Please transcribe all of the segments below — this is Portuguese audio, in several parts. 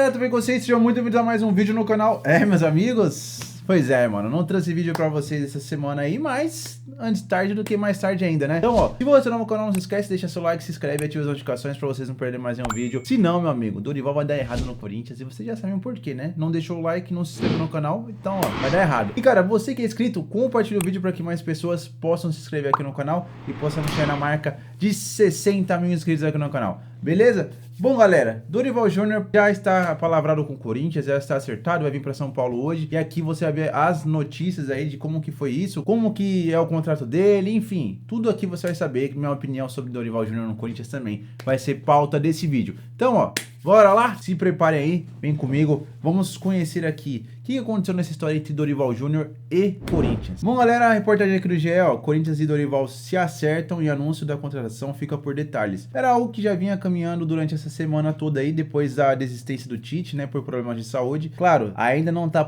galera, tudo bem com vocês? Sejam muito bem-vindos a mais um vídeo no canal. Meus amigos? Pois é, mano, não trouxe vídeo pra vocês essa semana aí, mas antes tarde do que mais tarde ainda, né? Então, ó, se você não é no canal, não se esquece, deixa seu like, se inscreve e ativa as notificações pra vocês não perderem mais nenhum vídeo. Se não, meu amigo, Dorival vai dar errado no Corinthians e vocês já sabem o porquê, né? Não deixou o like, não se inscreveu no canal, então, ó, vai dar errado. E, cara, você que é inscrito, compartilha o vídeo pra que mais pessoas possam se inscrever aqui no canal e possam chegar na marca de 60 mil inscritos aqui no canal, beleza? Bom, galera, Dorival Júnior já está apalavrado com o Corinthians, já está acertado, vai vir para São Paulo hoje. E aqui você vai ver as notícias aí de como que foi isso, como que é o contrato dele, enfim. Tudo aqui você vai saber, minha opinião sobre Dorival Júnior no Corinthians também vai ser pauta desse vídeo. Então, ó, bora lá? Se prepare aí, vem comigo. Vamos conhecer aqui o que aconteceu nessa história entre Dorival Júnior e Corinthians. Bom, galera, a reportagem aqui do GE, ó, Corinthians e Dorival se acertam e anúncio da contratação fica por detalhes. Era algo que já vinha caminhando durante essa semana toda aí, depois da desistência do Tite, né, por problemas de saúde. Claro, ainda não tá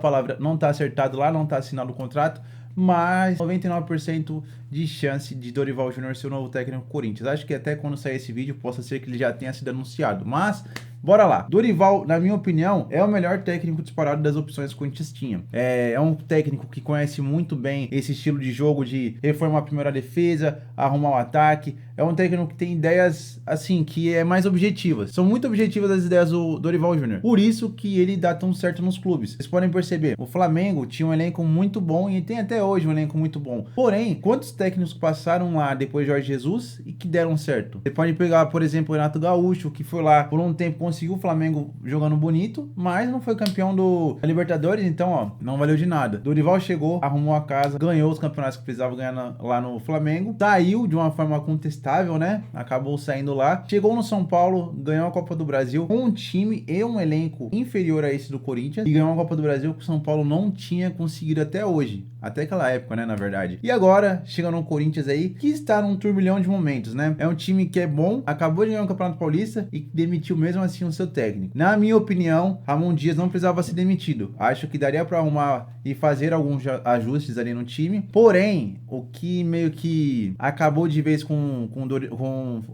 acertado lá, não tá assinado o contrato, mas 99% de chance de Dorival Júnior ser o novo técnico do Corinthians. Acho que até quando sair esse vídeo possa ser que ele já tenha sido anunciado, mas bora lá. Dorival, na minha opinião, é o melhor técnico disparado das opções que o Corinthians tinha. É um técnico que conhece muito bem esse estilo de jogo de reformar a primeira defesa, arrumar o ataque. É um técnico que tem ideias, assim, que é mais objetivas. São muito objetivas as ideias do Dorival Júnior. Por isso que ele dá tão certo nos clubes. Vocês podem perceber, o Flamengo tinha um elenco muito bom e tem até hoje um elenco muito bom. Porém, quantos técnicos passaram lá depois de Jorge Jesus e que deram certo? Você pode pegar, por exemplo, o Renato Gaúcho, que foi lá por um tempo, conseguiu o Flamengo jogando bonito, mas não foi campeão da Libertadores, então, ó, não valeu de nada. Dorival chegou, arrumou a casa, ganhou os campeonatos que precisava ganhar lá no Flamengo, saiu de uma forma contestável, né? Acabou saindo lá, chegou no São Paulo, ganhou a Copa do Brasil com um time e um elenco inferior a esse do Corinthians e ganhou a Copa do Brasil que o São Paulo não tinha conseguido até hoje, até aquela época, né, na verdade. E agora, chega no Corinthians aí, que está num turbilhão de momentos, né? É um time que é bom, acabou de ganhar o Campeonato Paulista e demitiu mesmo assim o seu técnico. Na minha opinião, Ramon Dias não precisava ser demitido. Acho que daria para arrumar e fazer alguns ajustes ali no time. Porém, o que meio que acabou de vez com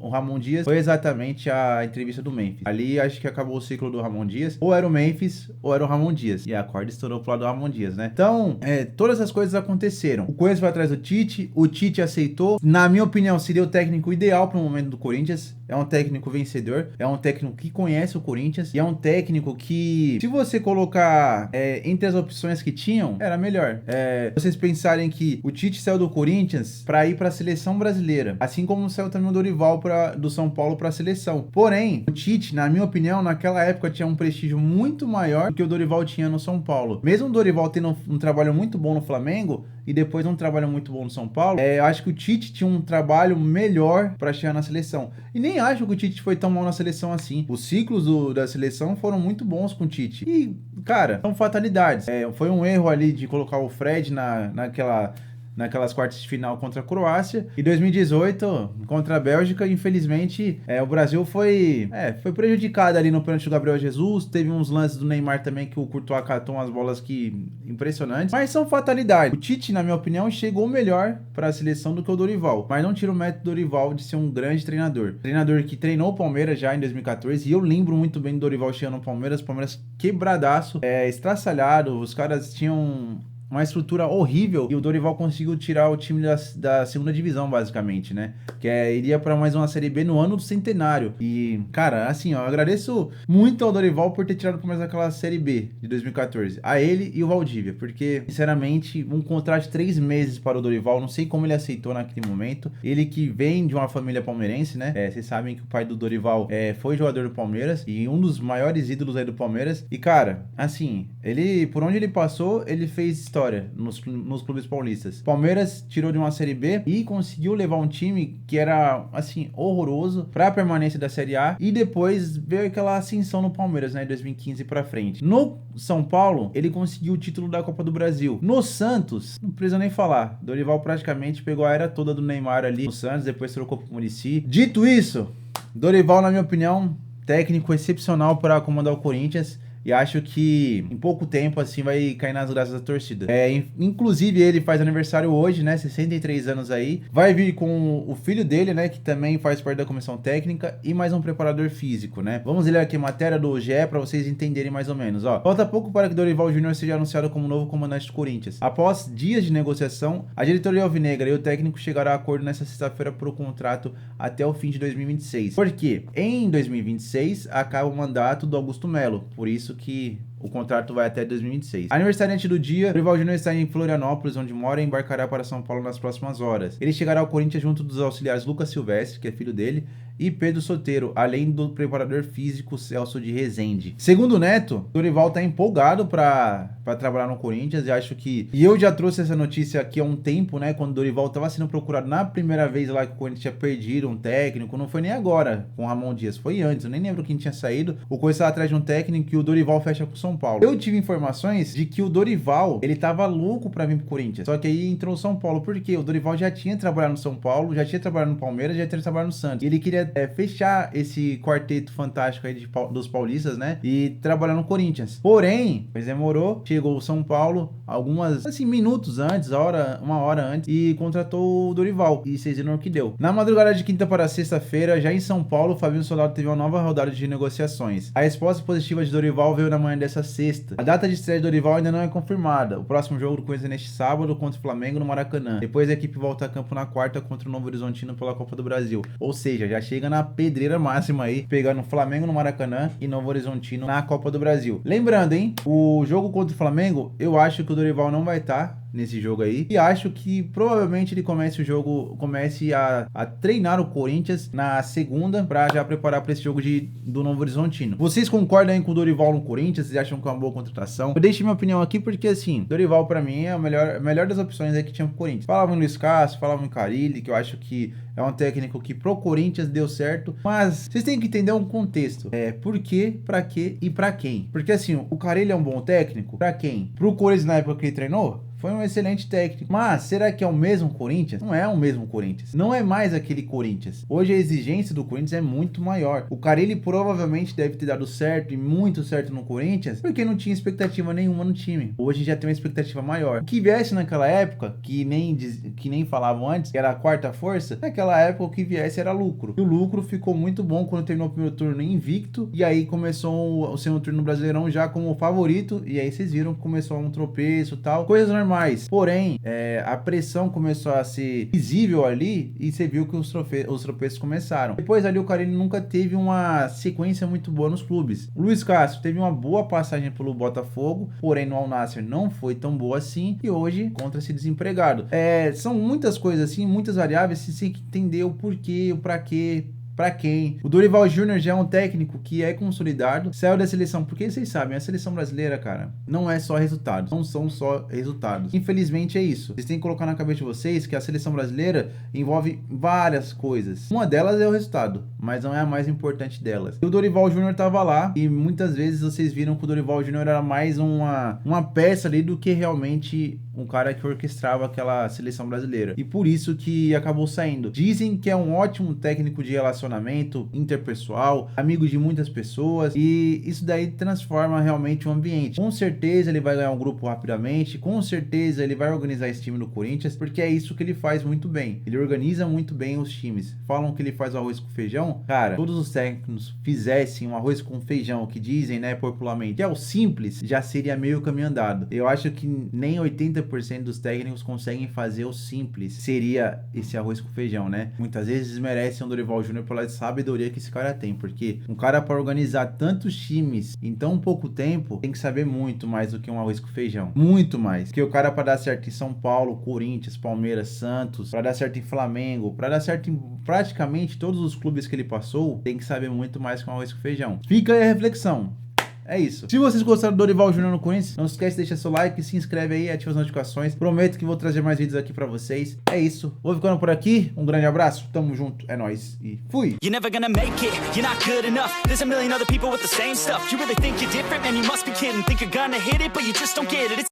o Ramon Dias foi exatamente a entrevista do Memphis. Ali acho que acabou o ciclo do Ramon Dias. Ou era o Memphis ou era o Ramon Dias. E a corda estourou pro lado do Ramon Dias, né? Então, todas essas coisas aconteceram. O Coelho foi atrás do Tite, o Tite aceitou. Na minha opinião, seria o técnico ideal para o momento do Corinthians. É um técnico vencedor, é um técnico que conhece o Corinthians e é um técnico que, se você colocar entre as opções que tinham, era melhor. Vocês pensarem que o Tite saiu do Corinthians para ir para a seleção brasileira, assim como saiu também o Dorival do São Paulo para a seleção. Porém, o Tite, na minha opinião, naquela época tinha um prestígio muito maior do que o Dorival tinha no São Paulo. Mesmo o Dorival tendo um trabalho muito bom no Flamengo e depois um trabalho muito bom no São Paulo, acho que o Tite tinha um trabalho melhor para chegar na seleção. E nem acho que o Tite foi tão mal na seleção assim. Os ciclos da seleção foram muito bons com o Tite. E, cara, são fatalidades. Foi um erro ali de colocar o Fred naquelas quartas de final contra a Croácia. E 2018, contra a Bélgica, infelizmente, o Brasil foi prejudicado ali no pênalti do Gabriel Jesus. Teve uns lances do Neymar também que o Courtois catou umas bolas que impressionantes. Mas são fatalidades. O Tite, na minha opinião, chegou melhor para a seleção do que o Dorival. Mas não tira o mérito do Dorival de ser um grande treinador. Treinador que treinou o Palmeiras já em 2014. E eu lembro muito bem do Dorival chegando no Palmeiras quebradaço, estraçalhado. Os caras tinham uma estrutura horrível e o Dorival conseguiu tirar o time da segunda divisão, basicamente, né? Que iria para mais uma Série B no ano do centenário. E, cara, assim, ó, eu agradeço muito ao Dorival por ter tirado mais aquela Série B de 2014. A ele e o Valdívia, porque, sinceramente, um contrato de 3 meses para o Dorival, não sei como ele aceitou naquele momento. Ele que vem de uma família palmeirense, né? Vocês sabem que o pai do Dorival foi jogador do Palmeiras e um dos maiores ídolos aí do Palmeiras. E, cara, assim, por onde ele passou, ele fez história nos clubes paulistas. Palmeiras tirou de uma Série B e conseguiu levar um time que era, assim, horroroso para a permanência da Série A e depois veio aquela ascensão no Palmeiras, né, de 2015 para frente. No São Paulo, ele conseguiu o título da Copa do Brasil. No Santos, não precisa nem falar. Dorival praticamente pegou a era toda do Neymar ali no Santos, depois trocou pro Muricy. Dito isso, Dorival, na minha opinião, técnico excepcional para comandar o Corinthians. e acho que em pouco tempo, assim, vai cair nas graças da torcida. Inclusive, ele faz aniversário hoje, né, 63 anos aí, vai vir com o filho dele, né, que também faz parte da comissão técnica, e mais um preparador físico, né. Vamos ler aqui a matéria do GE para vocês entenderem mais ou menos, ó. Falta pouco para que Dorival Júnior seja anunciado como novo comandante do Corinthians. Após dias de negociação, a diretoria alvinegra e o técnico chegaram a acordo nesta sexta-feira por um contrato até o fim de 2026. Por quê? Em 2026 acaba o mandato do Augusto Melo, por isso que o contrato vai até 2026. Aniversariante do dia, Dorival Júnior está em Florianópolis, onde mora, e embarcará para São Paulo nas próximas horas. Ele chegará ao Corinthians junto dos auxiliares Lucas Silvestre, que é filho dele, e Pedro Soteiro, além do preparador físico Celso de Rezende. Segundo o Neto, Dorival tá empolgado para trabalhar no Corinthians, e acho que... E eu já trouxe essa notícia aqui há um tempo, né, quando o Dorival estava sendo procurado na primeira vez lá que o Corinthians tinha perdido um técnico, não foi nem agora com o Ramon Dias, foi antes, eu nem lembro quem tinha saído. O Corinthians estava atrás de um técnico e o Dorival fecha com o São Paulo. Eu tive informações de que o Dorival, ele tava louco para vir pro Corinthians, só que aí entrou o São Paulo, porque o Dorival já tinha trabalhado no São Paulo, já tinha trabalhado no Palmeiras, já tinha trabalhado no Santos, e ele queria fechar esse quarteto fantástico aí dos paulistas, né, e trabalhar no Corinthians. Porém, pois demorou, chegou o São Paulo algumas, assim, minutos antes, uma hora antes, e contratou o Dorival, e vocês viram o que deu. Na madrugada de quinta para sexta-feira, já em São Paulo, Fabinho Soldado teve uma nova rodada de negociações. A resposta positiva de Dorival veio na manhã dessa sexta. A data de estreia de Dorival ainda não é confirmada. O próximo jogo do Corinthians é neste sábado contra o Flamengo no Maracanã. Depois a equipe volta a campo na quarta contra o Novo Horizontino pela Copa do Brasil. Ou seja, já chega na pedreira máxima aí, pegando o Flamengo no Maracanã e Novo Horizontino na Copa do Brasil. Lembrando, hein, o jogo contra o Flamengo, eu acho que o Dorival não vai estar nesse jogo aí, e acho que provavelmente ele comece a treinar o Corinthians na segunda para já preparar para esse jogo do Novo Horizontino. Vocês concordam aí com o Dorival no Corinthians? Vocês acham que é uma boa contratação? Eu deixei minha opinião aqui porque, assim, Dorival para mim é a melhor das opções aí que tinha pro Corinthians. Falavam em Luiz Castro, falavam em Carille, que eu acho que é um técnico que pro Corinthians deu certo, mas vocês têm que entender um contexto. Por quê, pra quê e pra quem? Porque, assim, o Carille é um bom técnico? Pra quem? Pro Corinthians na época que ele treinou? Foi um excelente técnico. Mas será que é o mesmo Corinthians? Não é o mesmo Corinthians. Não é mais aquele Corinthians. Hoje a exigência do Corinthians é muito maior. O Carille provavelmente deve ter dado certo e muito certo no Corinthians porque não tinha expectativa nenhuma no time. Hoje já tem uma expectativa maior. O que viesse naquela época, que nem falavam antes, que era a quarta força, naquela época o que viesse era lucro. E o lucro ficou muito bom quando terminou o primeiro turno invicto, e aí começou o segundo turno no Brasileirão já como favorito, e aí vocês viram que começou um tropeço e tal, coisas normais. Porém, a pressão começou a ser visível ali e você viu que os tropeços começaram. Depois ali o Carille nunca teve uma sequência muito boa nos clubes. O Luiz Castro teve uma boa passagem pelo Botafogo, porém no Al Nassr não foi tão boa assim e hoje encontra-se desempregado. São muitas coisas assim, muitas variáveis, você tem que entender o porquê, o pra quê, pra quem. O Dorival Júnior já é um técnico que é consolidado, saiu da seleção, porque vocês sabem, a seleção brasileira, cara, não é só resultados, não são só resultados. Infelizmente é isso. Vocês têm que colocar na cabeça de vocês que a seleção brasileira envolve várias coisas. Uma delas é o resultado, mas não é a mais importante delas. E o Dorival Júnior tava lá e muitas vezes vocês viram que o Dorival Júnior era mais uma peça ali do que realmente um cara que orquestrava aquela seleção brasileira. E por isso que acabou saindo. Dizem que é um ótimo técnico de relacionamento interpessoal, amigo de muitas pessoas, e isso daí transforma realmente o ambiente. Com certeza ele vai ganhar um grupo rapidamente, com certeza ele vai organizar esse time do Corinthians, porque é isso que ele faz muito bem. Ele organiza muito bem os times. Falam que ele faz o arroz com feijão. Cara, todos os técnicos fizessem um arroz com feijão, que dizem, né, popularmente, que é o simples, já seria meio caminho andado. Eu acho que nem 80% dos técnicos conseguem fazer o simples, seria esse arroz com feijão, né? Muitas vezes merecem o Dorival Júnior pela sabedoria que esse cara tem, porque um cara para organizar tantos times em tão pouco tempo tem que saber muito mais do que um arroz com feijão, muito mais, porque o cara para dar certo em São Paulo, Corinthians, Palmeiras, Santos, para dar certo em Flamengo, para dar certo em praticamente todos os clubes que ele passou, tem que saber muito mais que um arroz com feijão. Fica aí a reflexão. É isso. Se vocês gostaram do Dorival Júnior no Corinthians, não esquece de deixar seu like, se inscreve aí, ativa as notificações. Prometo que vou trazer mais vídeos aqui pra vocês. É isso. Vou ficando por aqui. Um grande abraço. Tamo junto. É nóis. E fui. You're never gonna make it. You're not good enough. There's a million other people with the same stuff. You really think you're different? Man, you must be kidding. Think you're gonna hit it, but you just don't get it.